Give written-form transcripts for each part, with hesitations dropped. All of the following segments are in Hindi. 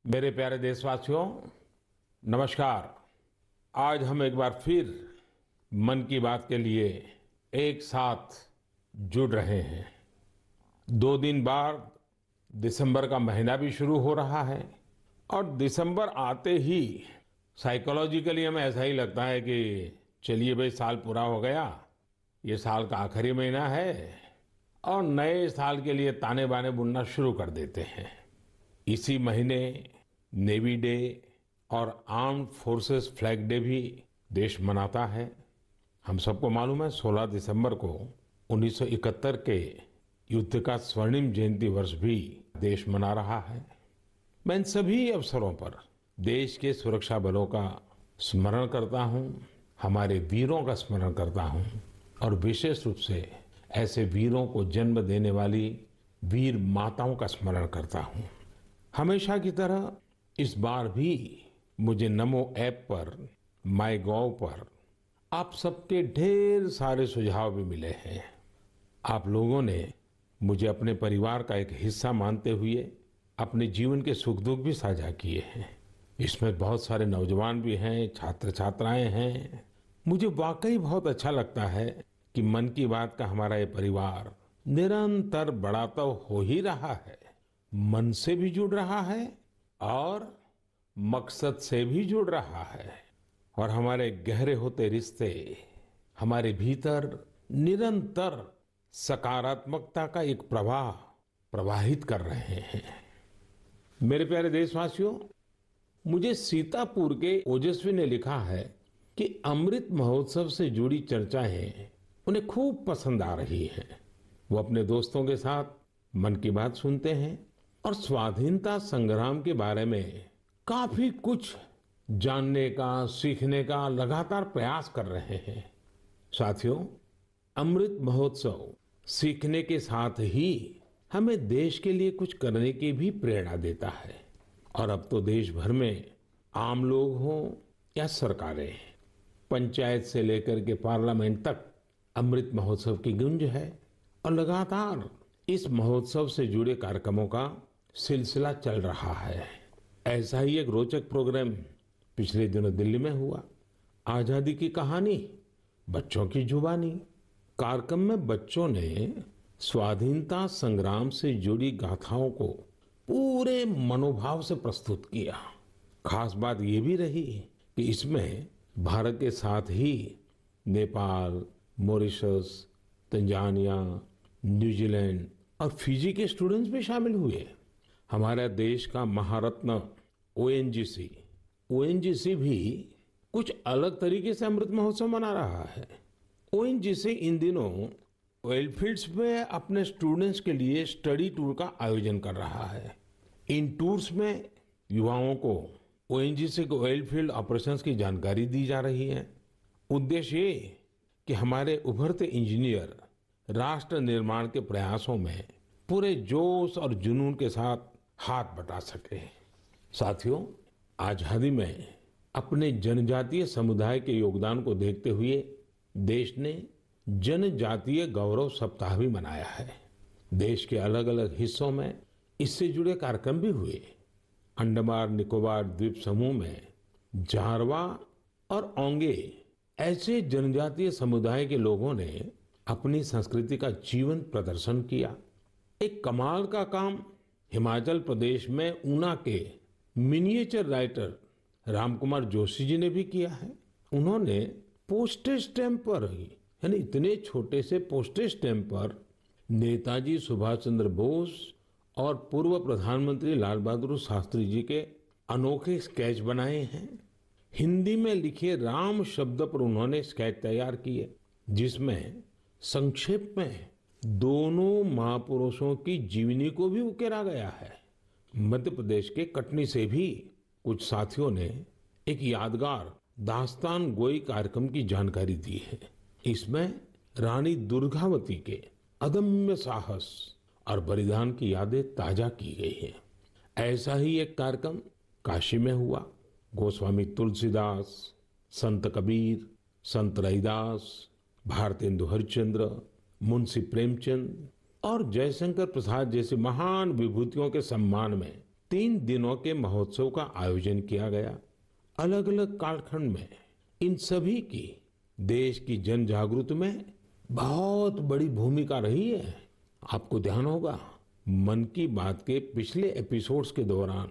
मेरे प्यारे देशवासियों, नमस्कार। आज हम एक बार फिर मन की बात के लिए एक साथ जुड़ रहे हैं। 2 दिन बाद दिसंबर का महीना भी शुरू हो रहा है और दिसंबर आते ही साइकोलॉजिकली हमें ऐसा ही लगता है कि चलिए भाई, साल पूरा हो गया। ये साल का आखिरी महीना है और नए साल के लिए ताने बाने बुनना शुरू कर देते हैं। इसी महीने नेवी डे और आर्म्ड फोर्सेस फ्लैग डे भी देश मनाता है। हम सबको मालूम है 16 दिसंबर को 1971 के युद्ध का स्वर्णिम जयंती वर्ष भी देश मना रहा है। मैं इन सभी अवसरों पर देश के सुरक्षा बलों का स्मरण करता हूं, हमारे वीरों का स्मरण करता हूं और विशेष रूप से ऐसे वीरों को जन्म देने वाली वीर माताओं का स्मरण करता हूं। हमेशा की तरह इस बार भी मुझे नमो ऐप पर, माई गॉव पर आप सबके ढेर सारे सुझाव भी मिले हैं। आप लोगों ने मुझे अपने परिवार का एक हिस्सा मानते हुए अपने जीवन के सुख दुख भी साझा किए हैं। इसमें बहुत सारे नौजवान भी हैं, छात्र छात्राएं हैं। मुझे वाकई बहुत अच्छा लगता है कि मन की बात का हमारा ये परिवार निरंतर बड़ा तो हो ही रहा है, मन से भी जुड़ रहा है और मकसद से भी जुड़ रहा है। और हमारे गहरे होते रिश्ते हमारे भीतर निरंतर सकारात्मकता का एक प्रवाह प्रवाहित कर रहे हैं। मेरे प्यारे देशवासियों, मुझे सीतापुर के ओजस्वी ने लिखा है कि अमृत महोत्सव से जुड़ी चर्चाएं उन्हें खूब पसंद आ रही हैं। वो अपने दोस्तों के साथ मन की बात सुनते हैं और स्वाधीनता संग्राम के बारे में काफी कुछ जानने का, सीखने का लगातार प्रयास कर रहे हैं। साथियों, अमृत महोत्सव सीखने के साथ ही हमें देश के लिए कुछ करने की भी प्रेरणा देता है। और अब तो देश भर में आम लोग हों या सरकारें, पंचायत से लेकर के पार्लियामेंट तक अमृत महोत्सव की गूंज है और लगातार इस महोत्सव से जुड़े कार्यक्रमों का सिलसिला चल रहा है। ऐसा ही एक रोचक प्रोग्राम पिछले दिनों दिल्ली में हुआ। आजादी की कहानी, बच्चों की जुबानी। कार्यक्रम में बच्चों ने स्वाधीनता संग्राम से जुड़ी गाथाओं को पूरे मनोभाव से प्रस्तुत किया। खास बात यह भी रही कि इसमें भारत के साथ ही नेपाल, मॉरिशस, तंजानिया, न्यूजीलैंड और फिजी के स्टूडेंट्स भी शामिल हुए। हमारे देश का महारत्न ओएनजीसी भी कुछ अलग तरीके से अमृत महोत्सव मना रहा है। ओएनजीसी इन दिनों ऑयल फील्ड्स में अपने स्टूडेंट्स के लिए स्टडी टूर का आयोजन कर रहा है। इन टूर्स में युवाओं को ओएनजीसी के ऑयल फील्ड ऑपरेशंस की जानकारी दी जा रही है। उद्देश्य ये कि हमारे उभरते इंजीनियर राष्ट्र निर्माण के प्रयासों में पूरे जोश और जुनून के साथ हाथ बटा सके। साथियों, आजादी में अपने जनजातीय समुदाय के योगदान को देखते हुए देश ने जनजातीय गौरव सप्ताह भी मनाया है। देश के अलग अलग हिस्सों में इससे जुड़े कार्यक्रम भी हुए। अंडमान निकोबार द्वीप समूह में जारवा और ओंगे ऐसे जनजातीय समुदाय के लोगों ने अपनी संस्कृति का जीवन प्रदर्शन किया। एक कमाल का काम हिमाचल प्रदेश में ऊना के मिनिएचर राइटर रामकुमार जोशी जी ने भी किया है। उन्होंने पोस्टेज स्टैम्प पर ही, यानी इतने छोटे से पोस्टेज स्टैम्प पर नेताजी सुभाष चंद्र बोस और पूर्व प्रधानमंत्री लाल बहादुर शास्त्री जी के अनोखे स्केच बनाए हैं। हिंदी में लिखे राम शब्द पर उन्होंने स्केच तैयार किए, जिसमें संक्षेप में दोनों महापुरुषों की जीवनी को भी उकेरा गया है। मध्य प्रदेश के कटनी से भी कुछ साथियों ने एक यादगार दास्तान गोई कार्यक्रम की जानकारी दी है। इसमें रानी दुर्गावती के अदम्य साहस और बलिदान की यादें ताजा की गई है। ऐसा ही एक कार्यक्रम काशी में हुआ। गोस्वामी तुलसीदास, संत कबीर, संत रैदास, भारतेंदु हरिश्चंद्र, मुंशी प्रेमचंद और जयशंकर प्रसाद जैसे महान विभूतियों के सम्मान में 3 दिनों के महोत्सव का आयोजन किया गया। अलग अलग कालखंड में इन सभी की देश की जन जागृति में बहुत बड़ी भूमिका रही है। आपको ध्यान होगा, मन की बात के पिछले एपिसोड्स के दौरान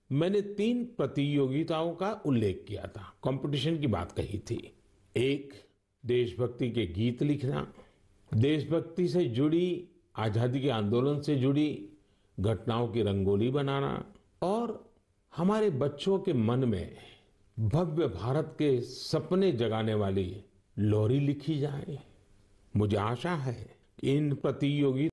मैंने 3 प्रतियोगिताओं का उल्लेख किया था, कंपटीशन की बात कही थी। एक, देशभक्ति के गीत लिखना, देशभक्ति से जुड़ी, आजादी के आंदोलन से जुड़ी घटनाओं की रंगोली बनाना और हमारे बच्चों के मन में भव्य भारत के सपने जगाने वाली लोरी लिखी जाए। मुझे आशा है कि इन प्रतियोगिताओं